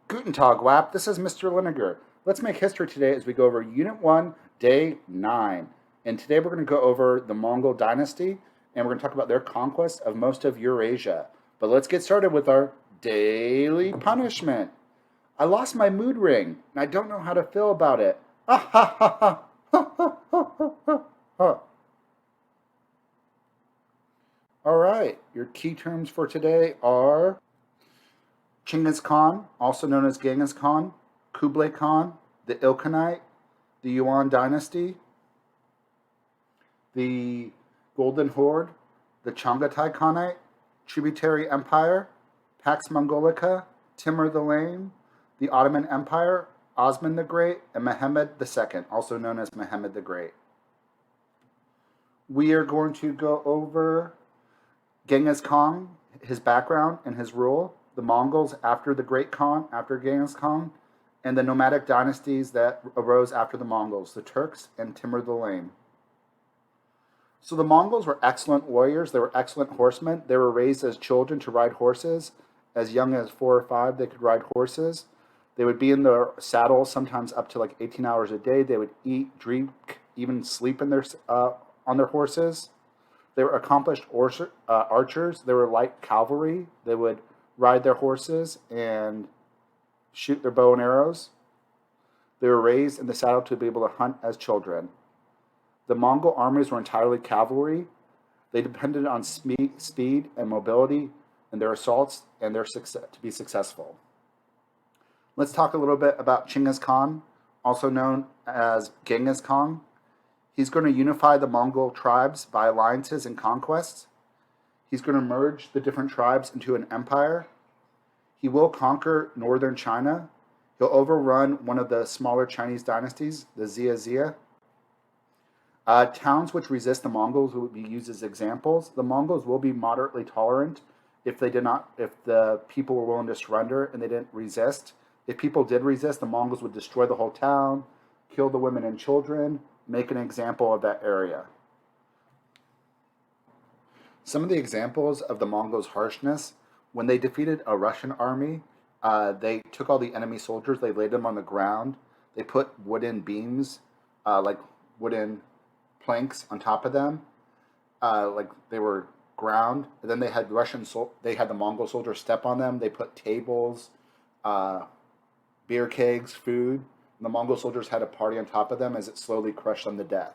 Guten Tag, WAP. This is Mr. Linegar. Let's make history today as we go over Unit 1, Day 9. And today we're going to go over the Mongol dynasty, and we're going to talk about their conquest of most of Eurasia. But let's get started with our daily punishment. I lost my mood ring, and I don't know how to feel about it. Ah ha ha ha ha ha ha ha ha. All right, your key terms for today are Genghis Khan, also known as Genghis Khan, Kublai Khan, the Ilkanite, the Yuan dynasty, the Golden Horde, the Chagatai Khanate, Tributary Empire, Pax Mongolica, Timur the Lame, the Ottoman Empire, Osman the Great, and Mehmed II, also known as Mehmed the Great. We are going to go over Genghis Khan, his background and his rule, the Mongols after the Great Khan, after Genghis Khan, and the nomadic dynasties that arose after the Mongols, the Turks and Timur the Lame. So the Mongols were excellent warriors. They were excellent horsemen. They were raised as children to ride horses. As young as 4 or 5, they could ride horses. They would be in their saddles sometimes up to like 18 hours a day. They would eat, drink, even sleep in on their horses. They were accomplished archers. They were light cavalry. They would ride their horses and shoot their bow and arrows. They were raised in the saddle to be able to hunt as children. The Mongol armies were entirely cavalry. They depended on speed and mobility in their assaults and their success to be successful. Let's talk a little bit about Genghis Khan, also known as Genghis Khan. He's going to unify the Mongol tribes by alliances and conquests. He's going to merge the different tribes into an empire. He will conquer northern China. He'll overrun one of the smaller Chinese dynasties, the Xia. Towns which resist the Mongols will be used as examples. The Mongols will be moderately tolerant if the people were willing to surrender and they didn't resist. If people did resist, the Mongols would destroy the whole town, kill the women and children, make an example of that area. Some of the examples of the Mongols' harshness: when they defeated a Russian army, they took all the enemy soldiers, they laid them on the ground, they put wooden beams, like wooden planks on top of them, like they were ground. And then they had the Mongol soldiers step on them. They put tables, beer kegs, food. And the Mongol soldiers had a party on top of them as it slowly crushed them to death.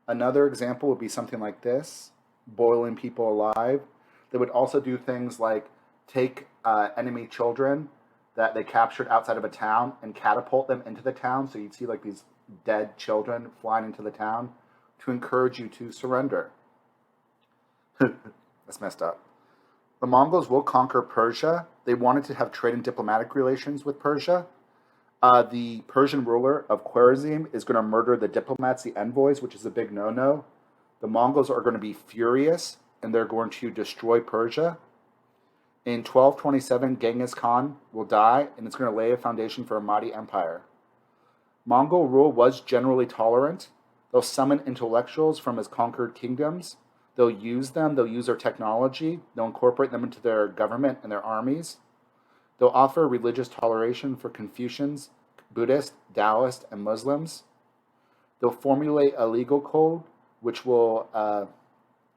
Another example would be something like this: boiling people alive. They would also do things like take enemy children that they captured outside of a town and catapult them into the town. So you'd see like these dead children flying into the town to encourage you to surrender. That's messed up. The Mongols will conquer Persia. They wanted to have trade and diplomatic relations with Persia. The Persian ruler of Khwarezm is going to murder the diplomats, the envoys, which is a big no-no. The Mongols are going to be furious, and they're going to destroy Persia. In 1227, Genghis Khan will die, and it's going to lay a foundation for a mighty empire. Mongol rule was generally tolerant. They'll summon intellectuals from his conquered kingdoms. They'll use them. They'll use their technology. They'll incorporate them into their government and their armies. They'll offer religious toleration for Confucians, Buddhists, Taoists, and Muslims. They'll formulate a legal code which will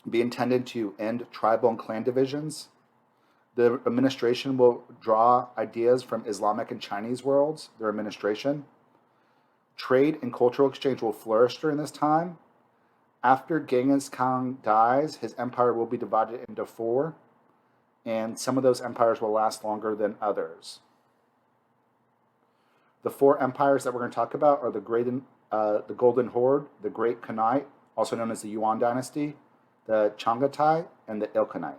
be intended to end tribal and clan divisions. The administration will draw ideas from Islamic and Chinese worlds, their administration. Trade and cultural exchange will flourish during this time. After Genghis Khan dies, his empire will be divided into 4, and some of those empires will last longer than others. The 4 empires that we're going to talk about are the Golden Horde, the Great Khanate, also known as the Yuan dynasty, the Chagatai, and the Ilkinite.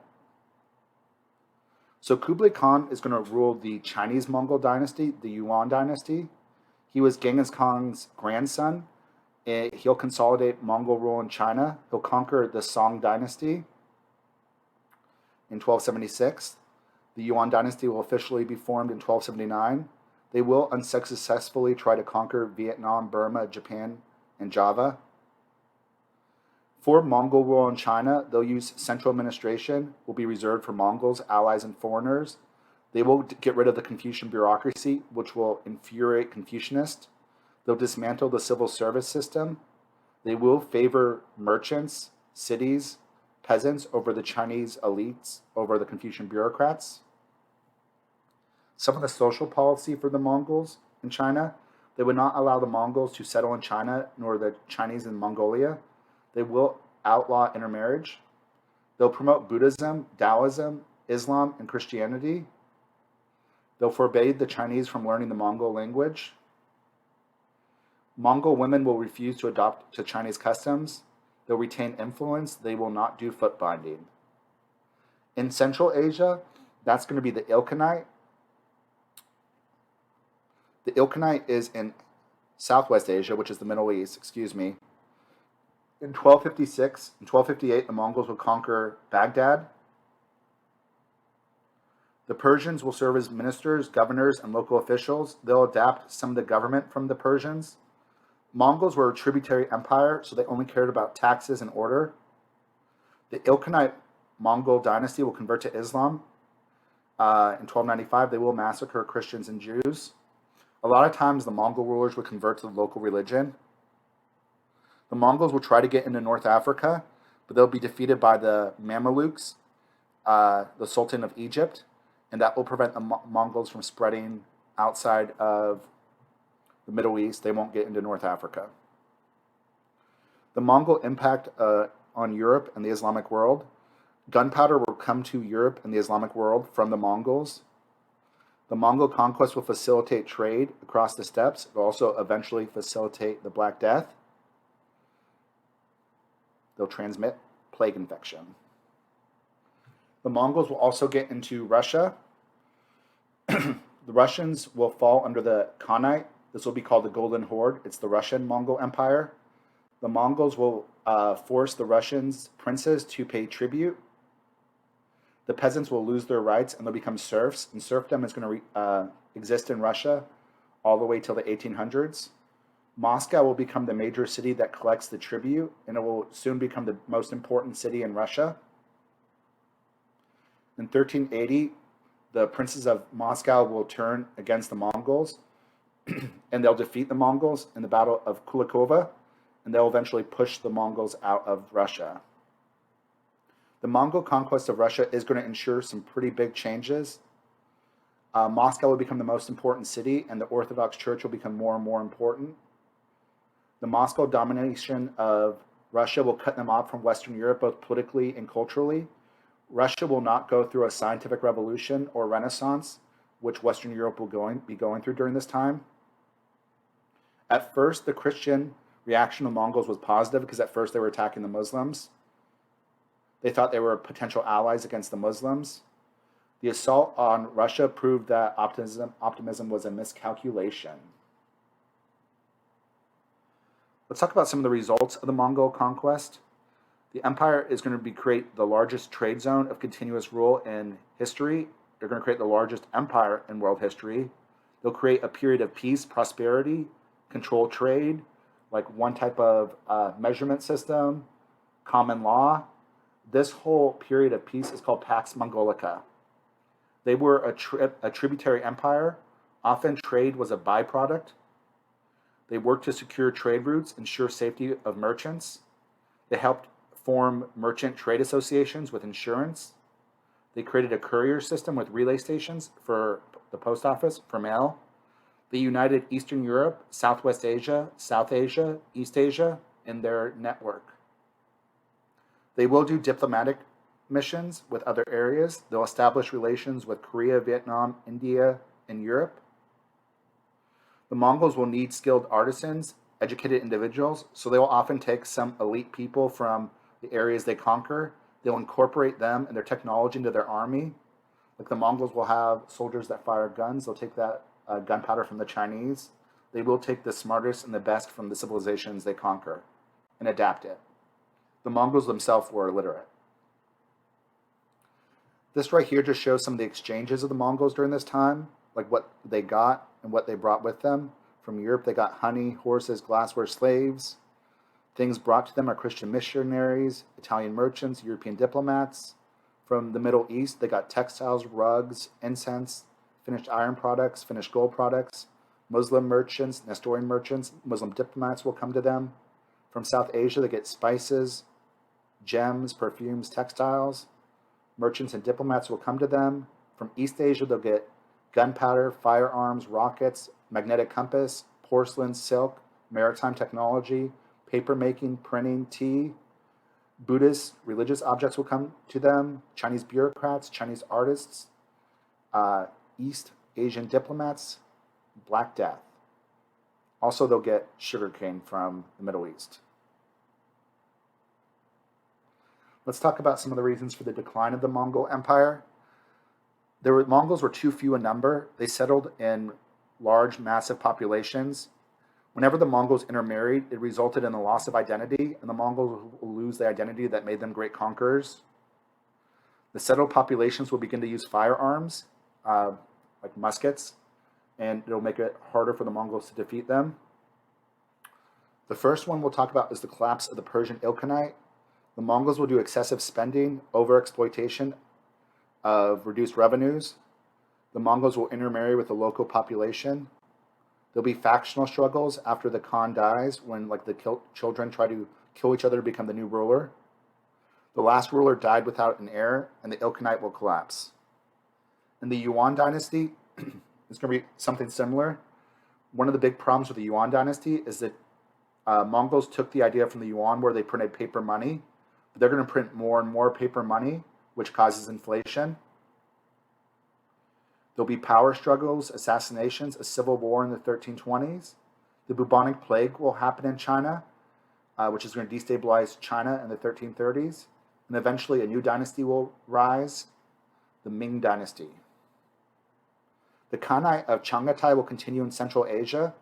So Kublai Khan is going to rule the Chinese Mongol dynasty, the Yuan dynasty. He was Genghis Khan's grandson. He'll consolidate Mongol rule in China. He'll conquer the Song dynasty in 1276. The Yuan dynasty will officially be formed in 1279. They will unsuccessfully try to conquer Vietnam, Burma, Japan, and Java. For Mongol rule in China, they'll use central administration, will be reserved for Mongols, allies, and foreigners. They will get rid of the Confucian bureaucracy, which will infuriate Confucianists. They'll dismantle the civil service system. They will favor merchants, cities, peasants over the Chinese elites, over the Confucian bureaucrats. Some of the social policy for the Mongols in China, they would not allow the Mongols to settle in China, nor the Chinese in Mongolia. They will outlaw intermarriage. They'll promote Buddhism, Taoism, Islam, and Christianity. They'll forbade the Chinese from learning the Mongol language. Mongol women will refuse to adopt to Chinese customs. They'll retain influence. They will not do foot binding. In Central Asia, that's going to be the Ilkinite. The Ilkinite is in Southwest Asia, which is the Middle East, In 1256 and 1258, the Mongols will conquer Baghdad. The Persians will serve as ministers, governors, and local officials. They'll adapt some of the government from the Persians. Mongols were a tributary empire, so they only cared about taxes and order. The Ilkanite Mongol dynasty will convert to Islam. In 1295, they will massacre Christians and Jews. A lot of times, the Mongol rulers would convert to the local religion. The Mongols will try to get into North Africa, but they'll be defeated by the Mamelukes, the Sultan of Egypt, and that will prevent the Mongols from spreading outside of the Middle East. They won't get into North Africa. The Mongol impact on Europe and the Islamic world. Gunpowder will come to Europe and the Islamic world from the Mongols. The Mongol conquest will facilitate trade across the steppes. It will also eventually facilitate the Black Death. They'll transmit plague infection. The Mongols will also get into Russia. The Russians will fall under the Khanate. This will be called the Golden Horde. It's the Russian Mongol Empire. The Mongols will force the Russians' princes to pay tribute. The peasants will lose their rights and they'll become serfs. And serfdom is going to exist in Russia all the way till the 1800s. Moscow will become the major city that collects the tribute, and it will soon become the most important city in Russia. In 1380, the princes of Moscow will turn against the Mongols, and they'll defeat the Mongols in the Battle of Kulikovo, and they'll eventually push the Mongols out of Russia. The Mongol conquest of Russia is going to ensure some pretty big changes. Moscow will become the most important city, and the Orthodox Church will become more and more important. The Moscow domination of Russia will cut them off from Western Europe, both politically and culturally. Russia will not go through a scientific revolution or renaissance, which Western Europe will be going through during this time. At first, the Christian reaction of Mongols was positive because at first they were attacking the Muslims. They thought they were potential allies against the Muslims. The assault on Russia proved that optimism was a miscalculation. Let's talk about some of the results of the Mongol conquest. The empire is going to create the largest trade zone of continuous rule in history. They're going to create the largest empire in world history. They'll create a period of peace, prosperity, control trade, like one type of measurement system, common law. This whole period of peace is called Pax Mongolica. They were a tributary empire. Often trade was a byproduct. They worked to secure trade routes, ensure safety of merchants. They helped form merchant trade associations with insurance. They created a courier system with relay stations for the post office for mail. They united Eastern Europe, Southwest Asia, South Asia, East Asia in their network. They will do diplomatic missions with other areas. They'll establish relations with Korea, Vietnam, India, and Europe. The Mongols will need skilled artisans, educated individuals, so they will often take some elite people from the areas they conquer. They'll incorporate them and their technology into their army. Like the Mongols will have soldiers that fire guns. They'll take that gunpowder from the Chinese. They will take the smartest and the best from the civilizations they conquer and adapt it. The Mongols themselves were illiterate. This right here just shows some of the exchanges of the Mongols during this time, like what they got and what they brought with them. From Europe, they got honey, horses, glassware, slaves. Things brought to them are Christian missionaries, Italian merchants, European diplomats. From the Middle East, they got textiles, rugs, incense, finished iron products, finished gold products. Muslim merchants, Nestorian merchants, Muslim diplomats will come to them. From South Asia, they get spices, gems, perfumes, textiles. Merchants and diplomats will come to them. From East Asia, they'll get gunpowder, firearms, rockets, magnetic compass, porcelain, silk, maritime technology, paper making, printing, tea. Buddhist religious objects will come to them. Chinese bureaucrats, Chinese artists, East Asian diplomats, Black Death. Also, they'll get sugarcane from the Middle East. Let's talk about some of the reasons for the decline of the Mongol Empire. Mongols were too few in number. They settled in large, massive populations. Whenever the Mongols intermarried, it resulted in the loss of identity, and the Mongols will lose the identity that made them great conquerors. The settled populations will begin to use firearms, like muskets, and it'll make it harder for the Mongols to defeat them. The first one we'll talk about is the collapse of the Persian Ilkanite. The Mongols will do excessive spending, overexploitation of reduced revenues. The Mongols will intermarry with the local population. There'll be factional struggles after the Khan dies, when the children try to kill each other to become the new ruler. The last ruler died without an heir, and the Ilkinite will collapse. In the Yuan dynasty, it's going to be something similar. One of the big problems with the Yuan dynasty is that Mongols took the idea from the Yuan where they printed paper money, but they're going to print more and more paper money, which causes inflation. There'll be power struggles, assassinations, a civil war in the 1320s. The bubonic plague will happen in China, which is going to destabilize China in the 1330s. And eventually a new dynasty will rise, the Ming dynasty. The Khanate of Chagatai will continue in Central Asia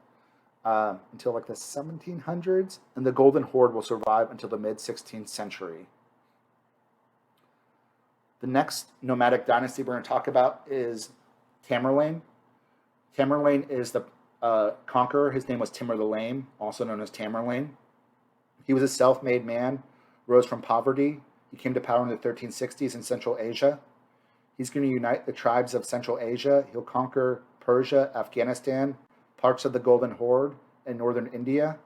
until the 1700s, and the Golden Horde will survive until the mid-16th century. The next nomadic dynasty we're going to talk about is Tamerlane. Tamerlane is the conqueror. His name was Timur the Lame, also known as Tamerlane. He was a self-made man, rose from poverty. He came to power in the 1360s in Central Asia. He's going to unite the tribes of Central Asia. He'll conquer Persia, Afghanistan, parts of the Golden Horde, and northern India.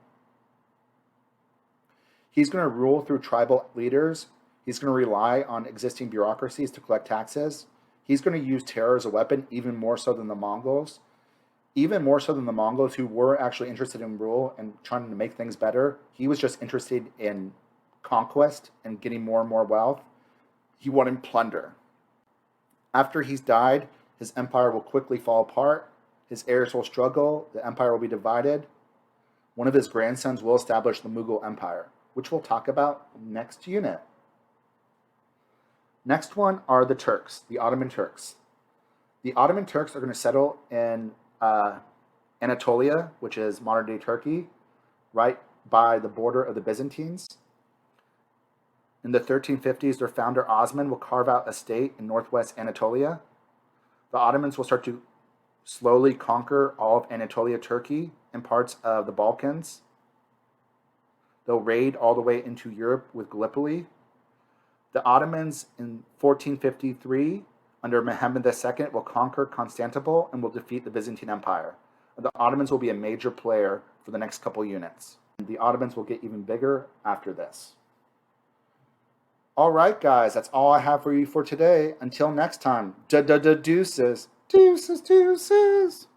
He's going to rule through tribal leaders. He's going to rely on existing bureaucracies to collect taxes. He's going to use terror as a weapon, even more so than the Mongols. Even more so than the Mongols, who were actually interested in rule and trying to make things better. He was just interested in conquest and getting more and more wealth. He wanted plunder. After he's died, his empire will quickly fall apart. His heirs will struggle. The empire will be divided. One of his grandsons will establish the Mongol Empire, which we'll talk about next unit. Next one are the Turks, the Ottoman Turks. The Ottoman Turks are going to settle in Anatolia, which is modern-day Turkey, right by the border of the Byzantines. In the 1350s, their founder Osman will carve out a state in northwest Anatolia. The Ottomans will start to slowly conquer all of Anatolia, Turkey, and parts of the Balkans. They'll raid all the way into Europe with Gallipoli. The Ottomans in 1453, under Mehmed II, will conquer Constantinople and will defeat the Byzantine Empire. The Ottomans will be a major player for the next couple units. The Ottomans will get even bigger after this. All right, guys, that's all I have for you for today. Until next time, deuces. Deuces, deuces.